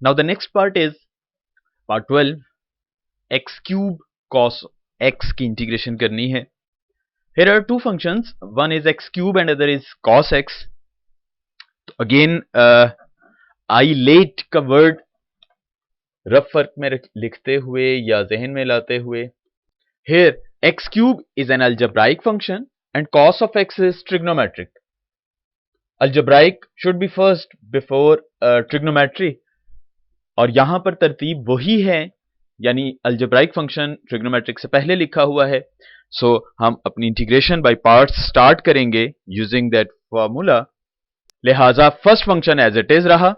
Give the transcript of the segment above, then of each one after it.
Now the next part is part 12, x cube cos x की integration करनी है। Here are two functions, one is x cube and other is cos x. Again, आइलेट का word rough फर्क में लिखते हुए या जहन में लाते हुए, here x cube is an algebraic function and cos of x is trigonometric. Algebraic should be first before trigonometry, और यहां पर तरतीब वही है, यानी algebraic फंक्शन ट्रिग्नोमेट्रिक से पहले लिखा हुआ है। सो हम अपनी इंटीग्रेशन बाय पार्ट्स स्टार्ट करेंगे यूजिंग दैट फॉर्मूला। लिहाजा first function as it is रहा,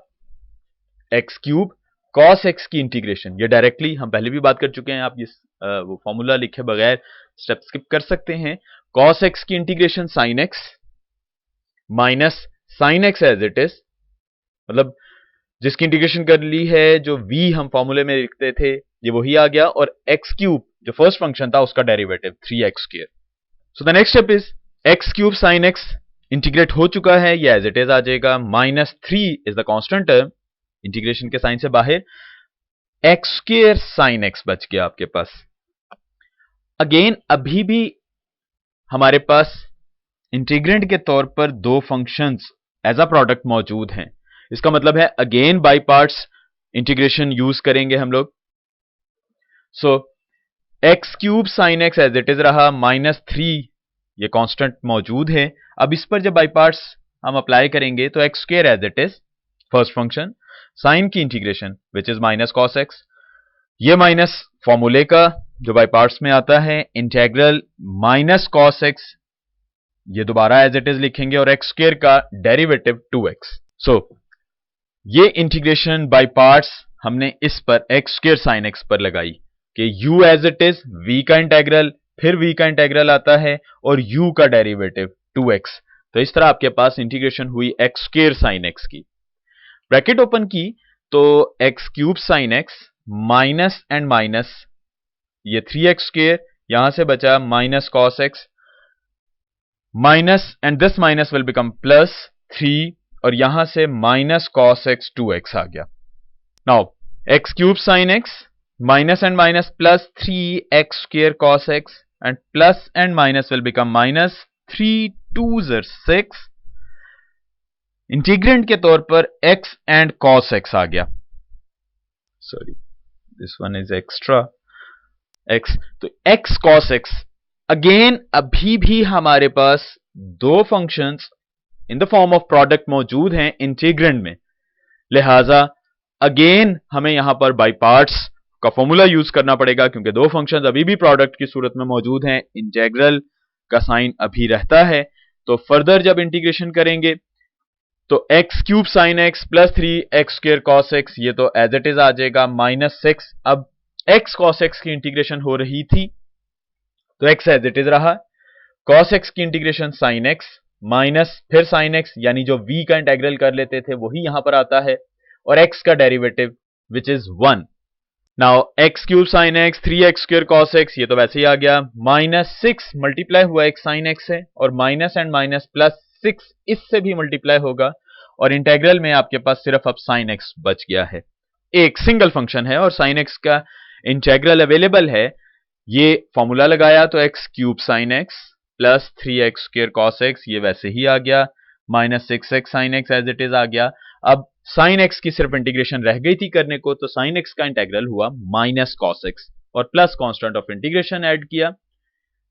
एक्स क्यूब कॉस एक्स की इंटीग्रेशन। ये डायरेक्टली हम पहले भी बात कर चुके हैं, आप इस वो फॉर्मूला लिखे बगैर स्टेप स्किप कर सकते हैं। कॉस एक्स की integration sine x minus sine x as it is, मतलब जिसकी इंटीग्रेशन कर ली है, जो v हम फॉर्मूले में लिखते थे ये वही आ गया, और एक्स क्यूब जो फर्स्ट फंक्शन था उसका derivative 3x²। So the next step is x cube sine x, integrate हो चुका है, ये एज इट इज आ जाएगा। -3 is the constant term, integration के साइन से बाहर, x² साइन एक्स बच गया आपके पास। अगेन अभी भी हमारे पास इंटीग्रेंट के तौर पर दो फंक्शंस एज अ प्रोडक्ट मौजूद हैं। इसका मतलब है again by parts integration use करेंगे हम लोग। So x cube sine x as it is रहा, -3 ये कांस्टेंट मौजूद है। अब इस पर जब बाय पार्ट्स हम अप्लाई करेंगे तो x² as it is first function, sine की integration which is minus cos x, ये माइनस फॉर्मूले का जो बाय पार्ट्स में आता है, इंटेग्रल माइनस कॉस एक्स, ये दोबारा एज इट इज लिखेंगे, और x² का डेरिवेटिव 2x। सो ये इंटीग्रेशन बाय पार्ट्स हमने इस पर x² साइन एक्स पर लगाई कि u as it is v का इंटेग्रल, फिर v का इंटेग्रल आता है और u का डेरिवेटिव 2x। तो इस तरह आपके पास इंटीग्रेशन हुई x² साइन एक्स की। ब्रैकेट ओपन की तो x³ sign x minus and minus, ये 3x², यहां से बचा minus cos x, minus and this minus will become +3, और यहां से माइनस कॉस एक्स 2x आ गया। Now x³ sign x minus and minus +3x² cos x, and plus and minus will become -3 2s are 6, integrant के तौर पर x and cos x आ गया। Sorry, this one is extra x, तो x cos x। Again अभी भी हमारे पास दो functions in the form of product मौजूद हैं इंटीग्रेंड में, लिहाजा अगेन हमें यहां पर बाय पार्ट्स का फॉर्मूला यूज करना पड़ेगा, क्योंकि दो फंक्शंस अभी भी प्रोडक्ट की सूरत में मौजूद हैं, इंटेग्रल का साइन अभी रहता है। तो फर्दर जब इंटीग्रेशन करेंगे तो x³ sine x +3x² cos x, ये तो एज इट इज आ जाएगा -6। अब x cos x की इंटीग्रेशन हो रही थी तो x एज इट इज रहा, cos x की इंटीग्रेशन साइन एक्स माइनस फिर साइन एक्स, यानी जो v का इंटेग्रल कर लेते थे वही यहां पर आता है, और x का derivative which is 1। Now x³ sine x 3x² cos x, ये तो वैसे ही आ गया, -6 मल्टीप्लाई हुआ x साइन x है, और माइनस एंड माइनस +6 इससे भी मल्टीप्लाई होगा, और इंटेग्रल में आपके पास सिर्फ अब साइन x बच गया है। एक सिंगल फंक्शन है और साइन x का इंटेग्रल अवेलेबल है, ये फॉर्मूला लगाया तो x³ sine x +3x² cos x, ये वैसे ही आ गया, -6x sine x as it is आ गया। अब साइन x की सिर्फ इंटीग्रेशन रह गई थी करने को, तो साइन x का इंटेग्रल हुआ माइनस कॉस x, और plus constant of integration add किया।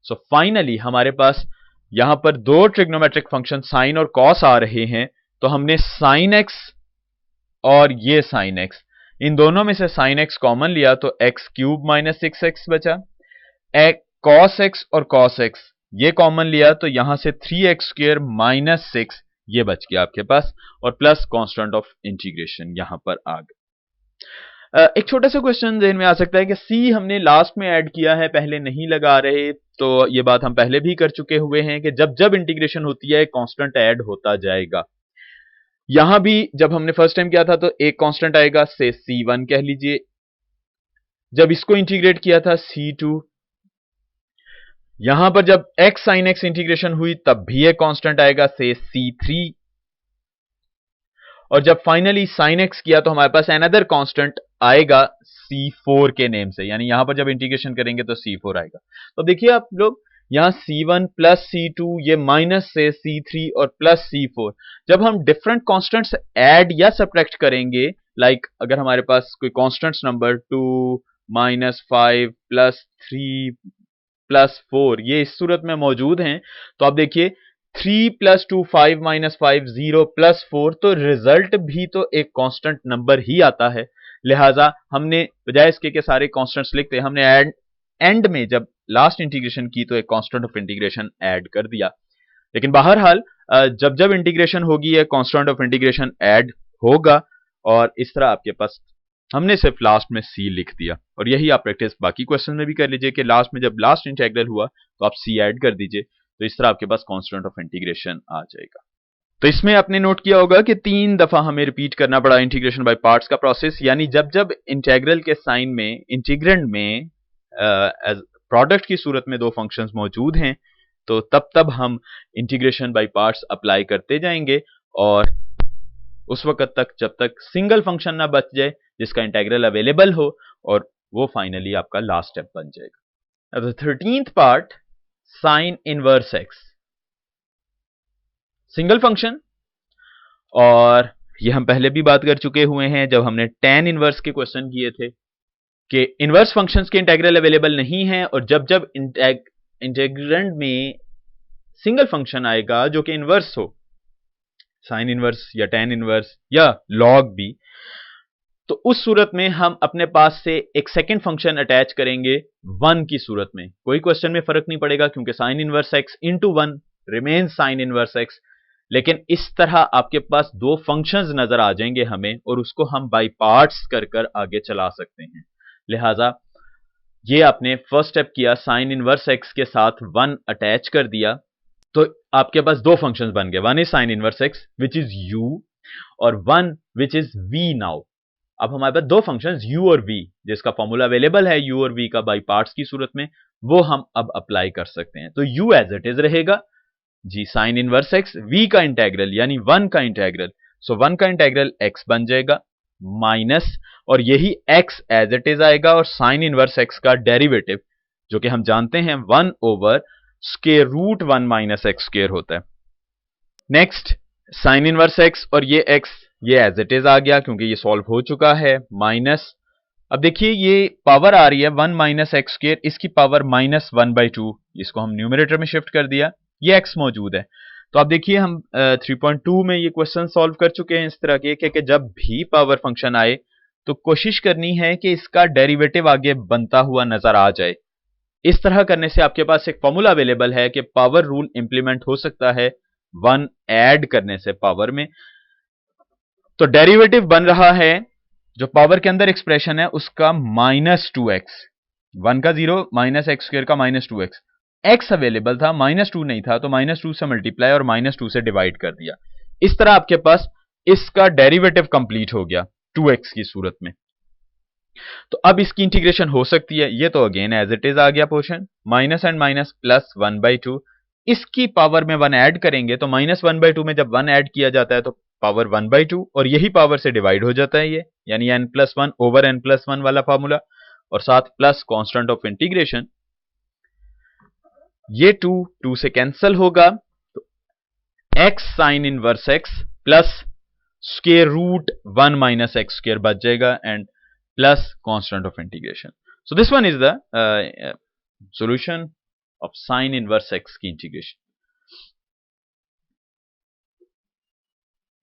सो फाइनली हमारे पास यहां पर दो ट्रिग्नोमेट्रिक फंक्शन साइन और कॉस आ रहे हैं, तो हमने साइन x और ये साइन x, इन दोनों में से साइन x कॉमन लिया तो x³ -6x बचा, cos x और cos x ये कॉमन लिया तो यहां से 3x² -6 ये बच गया आपके पास, और प्लस कांस्टेंट ऑफ इंटीग्रेशन यहां पर आ गया। एक छोटा सा क्वेश्चन ज़हन में आ सकता है कि c हमने लास्ट में ऐड किया है, पहले नहीं लगा रहे, तो ये बात हम पहले भी कर चुके हुए हैं कि जब जब इंटीग्रेशन होती है कांस्टेंट ऐड होता जाएगा। यहां भी जब हमने फर्स्ट टाइम किया था तो एक कांस्टेंट आएगा, से c1 कह लीजिए, जब इसको इंटीग्रेट किया था c2, यहां पर जब x sin x इंटीग्रेशन हुई तब भी एक कांस्टेंट आएगा, से c3, और जब फाइनली sin x किया तो हमारे पास अनदर कांस्टेंट आएगा c4 के नेम से, यानी यहां पर जब इंटीग्रेशन करेंगे तो c4 आएगा। तो देखिए आप लोग यहां c1 प्लस c2, ये माइनस से c3 और प्लस c4, जब हम डिफरेंट कांस्टेंट्स ऐड या सब्ट्रैक्ट करेंगे, लाइक अगर हमारे पास कोई कांस्टेंट्स नंबर 2 -5 +3 +4 ये इस सूरत में मौजूद हैं, तो आप देखिए 3 + 2 5 -5 0 +4, तो रिजल्ट भी तो एक कांस्टेंट नंबर ही आता है। लिहाजा हमने बजाय इसके के सारे कांस्टेंट्स लिखते, हमने एंड में जब लास्ट इंटीग्रेशन की तो एक कांस्टेंट ऑफ इंटीग्रेशन ऐड कर दिया। लेकिन बहरहाल जब जब इंटीग्रेशन होगी ये कांस्टेंट ऑफ इंटीग्रेशन ऐड होगा, और इस तरह आपके पास हमने सिर्फ लास्ट में c लिख दिया, और यही आप प्रैक्टिस बाकी क्वेश्चन में भी कर लीजिए कि लास्ट में जब लास्ट इंटीग्रल हुआ तो आप c ऐड कर दीजिए, तो इस तरह आपके पास कांस्टेंट ऑफ इंटीग्रेशन आ जाएगा। तो इसमें आपने नोट किया होगा कि 3 दफा हमें रिपीट करना पड़ा इंटीग्रेशन बाय पार्ट्स का प्रोसेस, यानी जब जब इंटीग्रल के साइन में इंटीग्रेंड में एज प्रोडक्ट की सूरत में दो फंक्शंस मौजूद हैं, तो तब तब हम इंटीग्रेशन बाय पार्ट्स अप्लाई करते जाएंगे, और उस वक्त तक जब तक सिंगल फंक्शन ना बच जाए जिसका इंटीग्रल अवेलेबल हो, और वो फाइनली आपका लास्ट स्टेप बन जाएगा। अब 13th part, sine inverse x, single function, और ये हम पहले भी बात कर चुके हुए हैं जब हमने tan इनवर्स के क्वेश्चन किए थे कि इनवर्स फंक्शंस के इंटीग्रल अवेलेबल नहीं है, और जब जब इंटीग्रेंड में सिंगल फंक्शन आएगा जो कि इनवर्स हो, साइन इनवर्स या tan इनवर्स या log भी, तो उस सूरत में हम अपने पास से एक सेकंड फंक्शन अटैच करेंगे 1 की सूरत में। कोई क्वेश्चन में फर्क नहीं पड़ेगा क्योंकि sine inverse x into 1 remain sine inverse x, लेकिन इस तरह आपके पास दो फंक्शंस नजर आ जाएंगे हमें, और उसको हम बाई पार्ट्स कर कर आगे चला सकते हैं। लिहाजा ये आपने फर्स्ट स्टेप किया, साइन इनवर्स एक्स के साथ 1 अटैच कर दिया, तो आपके पास दो फंक्शंस बन गए, one is sine inverse x which is u, और one which is v। Now अब हमारे पास दो फंक्शंस u और v, जिसका फॉर्मूला अवेलेबल है u और v का बाई पार्ट्स की सूरत में, वो हम अब अप्लाई कर सकते हैं। तो u एज इट इज रहेगा जी, साइन इनवर्स एक्स, v का इंटीग्रल यानी 1 का इंटीग्रल, सो 1 का इंटीग्रल x बन जाएगा माइनस, और यही x एज इट इज आएगा, और साइन इनवर्स x का डेरिवेटिव जो कि हम जानते हैं 1 over square root 1 minus x square होता है। नेक्स्ट साइन इनवर्स x, और ये x ये एज इट इज आ गया क्योंकि ये सॉल्व हो चुका है, माइनस, अब देखिए ये पावर आ रही है 1 माइनस एक्स स्क्वायर, इसकी पावर -1/2, इसको हम न्यूमरेटर में शिफ्ट कर दिया, ये x मौजूद है। तो आप देखिए हम 3.2 में ये क्वेश्चन सॉल्व कर चुके हैं इस तरह के कि जब भी पावर फंक्शन आए तो कोशिश करनी है कि इसका डेरिवेटिव आगे बनता हुआ नजर आ जाए। इस तरह करने से आपके पास एक फॉर्मूला अवेलेबल है कि पावर रूल इंप्लीमेंट हो सकता है 1 ऐड करने से पावर में। तो डेरिवेटिव बन रहा है जो पावर के अंदर एक्सप्रेशन है उसका -2x, 1 का 0 माइनस एक्स स्क्वायर का -2x, x अवेलेबल था, -2 नहीं था, तो -2 से मल्टीप्लाई और -2 से डिवाइड कर दिया। इस तरह आपके पास इसका डेरिवेटिव कंप्लीट हो गया 2x की सूरत में। तो अब इसकी इंटीग्रेशन हो सकती है, ये तो अगेन एज इट इज आ गया portion, minus and minus plus 1/2, इसकी पावर में 1 ऐड करेंगे तो -1/2 में जब 1 ऐड किया जाता है तो पावर 1/2, और यही पावर से डिवाइड हो जाता है ये, यानी n+1 ओवर n+1 वाला फॉर्मूला, और साथ प्लस कांस्टेंट ऑफ इंटीग्रेशन, ये 2 से कैंसिल होगा, तो x sine inverse x plus square root 1 minus x square बच जाएगा, and plus constant of integration. So this one is the solution of sine inverse x की integration.